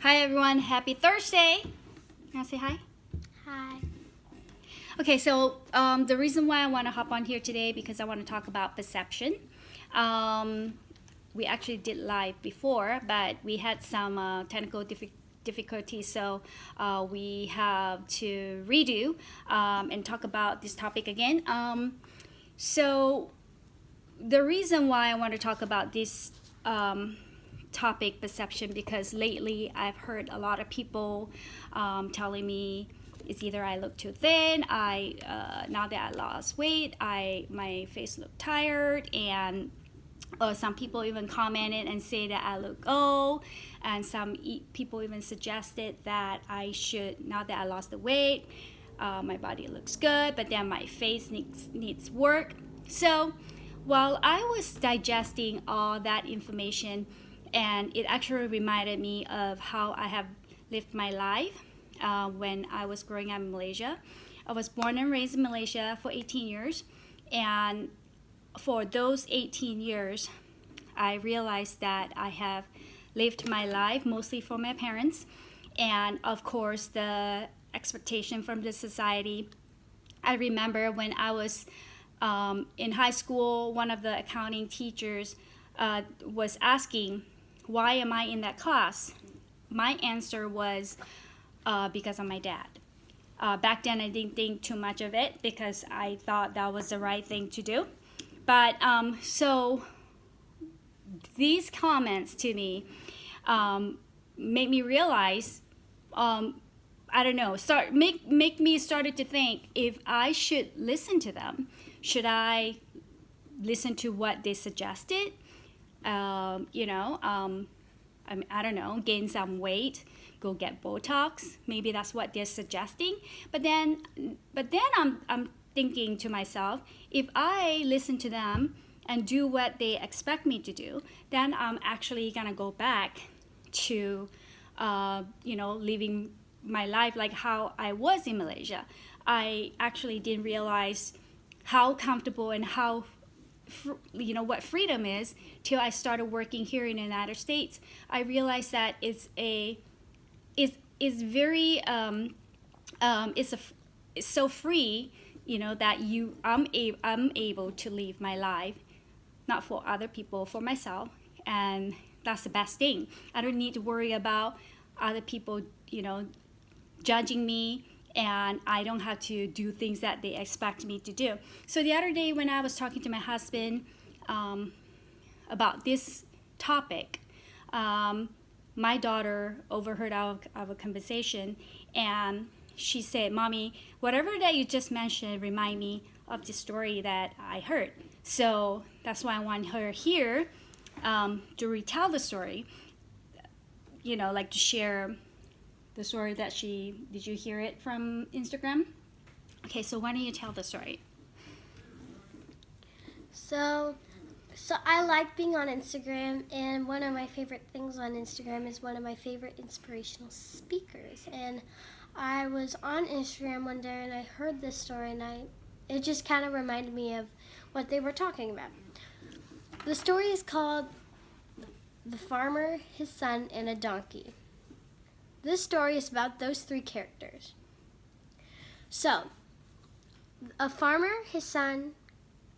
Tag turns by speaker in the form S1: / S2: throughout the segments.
S1: Hi everyone, happy Thursday. You wanna say hi?
S2: Hi.
S1: Okay, so the reason why I want to hop on here today because I want to talk about perception. We actually did live before, but we had some technical difficulties, so we have to redo and talk about this topic again. So the reason why I want to talk about this topic, perception, because lately I've heard a lot of people telling me it's either I look too thin, now that I lost weight, my face look tired, and some people even commented and say that I look old, and some people even suggested that I should, now that I lost the weight, my body looks good, but then my face needs work. So while I was digesting all that information, and it actually reminded me of how I have lived my life when I was growing up in Malaysia. I was born and raised in Malaysia for 18 years, and for those 18 years, I realized that I have lived my life mostly for my parents, and of course, the expectation from the society. I remember when I was in high school, one of the accounting teachers was asking, why am I in that class? My answer was because of my dad. Back then, I didn't think too much of it because I thought that was the right thing to do. But so these comments to me made me realize, I don't know, make me started to think if I should listen to them. Should I listen to what they suggested? I don't know, gain some weight, go get Botox. Maybe that's what they're suggesting. But then I'm thinking to myself, if I listen to them and do what they expect me to do, then I'm actually gonna go back to, living my life like how I was in Malaysia. I actually didn't realize how comfortable and how what freedom is till I started working here in the United States. I realized that it's very it's so free, that I'm able to live my life not for other people, for myself, and that's the best thing. I don't need to worry about other people, judging me, and I don't have to do things that they expect me to do. So the other day when I was talking to my husband about this topic, my daughter overheard our conversation, and she said, "Mommy, whatever that you just mentioned remind me of the story that I heard." So that's why I want her here to retell the story, like to share the story that did you hear it from Instagram? Okay, so why don't you tell the story?
S2: So I like being on Instagram, and one of my favorite things on Instagram is one of my favorite inspirational speakers. And I was on Instagram one day and I heard this story, and it just kind of reminded me of what they were talking about. The story is called The Farmer, His Son, and a Donkey. This story is about those three characters. So, a farmer, his son,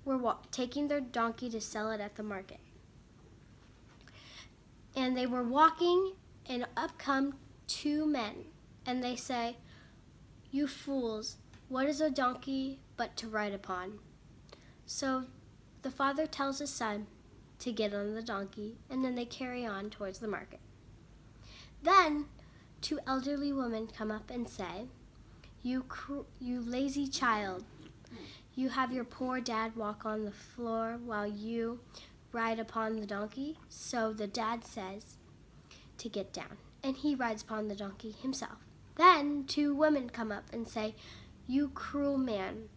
S2: were taking their donkey to sell it at the market. And they were walking, and up come two men, and they say, "You fools, what is a donkey but to ride upon?" So the father tells his son to get on the donkey, and then they carry on towards the market. Then two elderly women come up and say, you lazy child, you have your poor dad walk on the floor while you ride upon the donkey." So the dad says to get down, and he rides upon the donkey himself. Then two women come up and say, "You cruel man,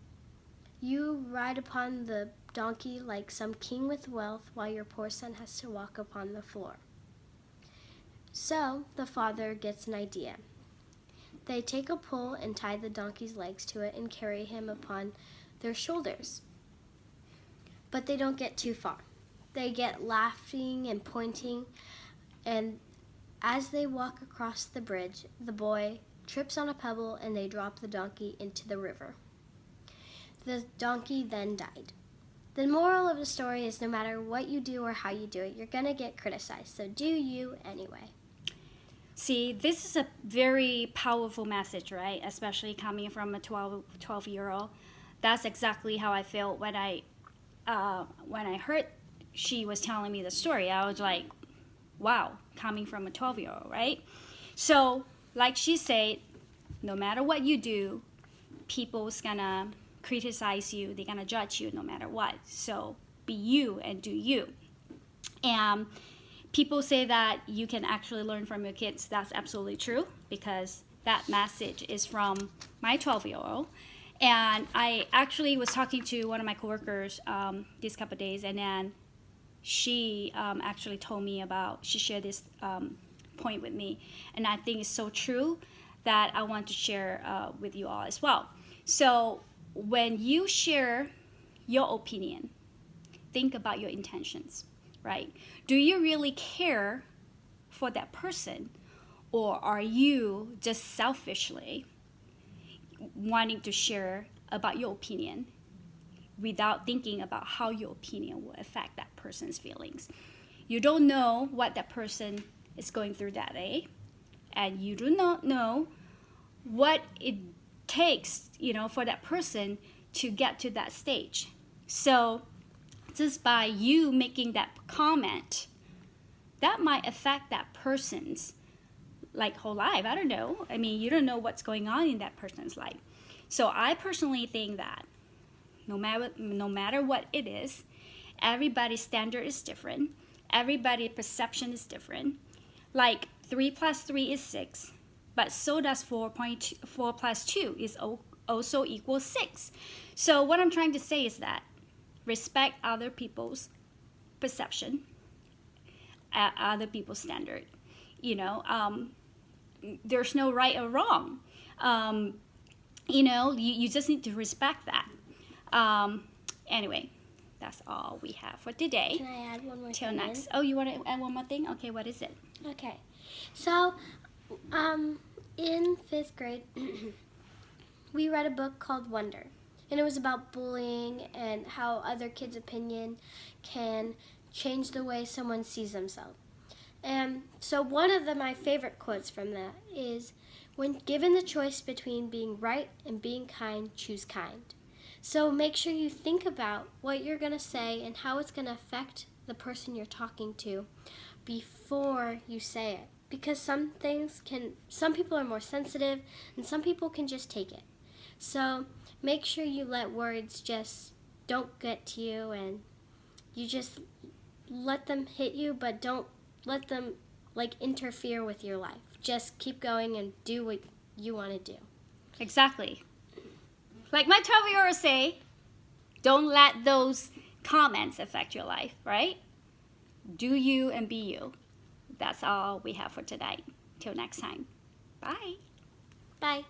S2: you ride upon the donkey like some king with wealth while your poor son has to walk upon the floor." So the father gets an idea. They take a pole and tie the donkey's legs to it and carry him upon their shoulders. But they don't get too far. They get laughing and pointing, and As they walk across the bridge, the boy trips on a pebble and they drop the donkey into the river. The donkey then died. The moral of the story is no matter what you do or how you do it, you're going to get criticized. So do you anyway.
S1: See, this is a very powerful message, right? Especially coming from a 12-year-old. That's exactly how I felt when I heard she was telling me the story. I was like, wow, coming from a 12-year-old, right? So, like she said, no matter what you do, people's gonna criticize you. They're gonna judge you no matter what. So, be you and do you. And people say that you can actually learn from your kids. That's absolutely true because that message is from my 12-year-old. And I actually was talking to one of my coworkers these couple of days, and then she actually told me about, she shared this point with me, and I think it's so true that I want to share with you all as well. So when you share your opinion, think about your intentions, right? Do you really care for that person, or are you just selfishly wanting to share about your opinion without thinking about how your opinion will affect that person's feelings? You don't know what that person is going through that day, and you do not know what it takes, for that person to get to that stage. So just by you making that comment, that might affect that person's whole life. I don't know. I mean, you don't know what's going on in that person's life. So I personally think that no matter what it is, everybody's standard is different. Everybody's perception is different. Like 3 plus 3 is 6, but so does 4 plus 2 is also equals 6. So what I'm trying to say is that respect other people's perception, other people's standard. There's no right or wrong. You just need to respect that. Anyway, that's all we have for today.
S2: Can I add one more
S1: Till
S2: thing?
S1: next. Oh, you want to add one more thing? Okay, what is it?
S2: Okay. So, in 5th grade, we read a book called Wonder. And it was about bullying and how other kids' opinion can change the way someone sees themselves. And so one of my favorite quotes from that is, when given the choice between being right and being kind, choose kind. So make sure you think about what you're going to say and how it's going to affect the person you're talking to before you say it. Because some people are more sensitive and some people can just take it. So make sure you let words just don't get to you, and you just let them hit you, but don't let them interfere with your life. Just keep going and do what you want to do.
S1: Exactly. Like my 12-year-old say, don't let those comments affect your life, right? Do you and be you. That's all we have for tonight. Till next time. Bye.
S2: Bye.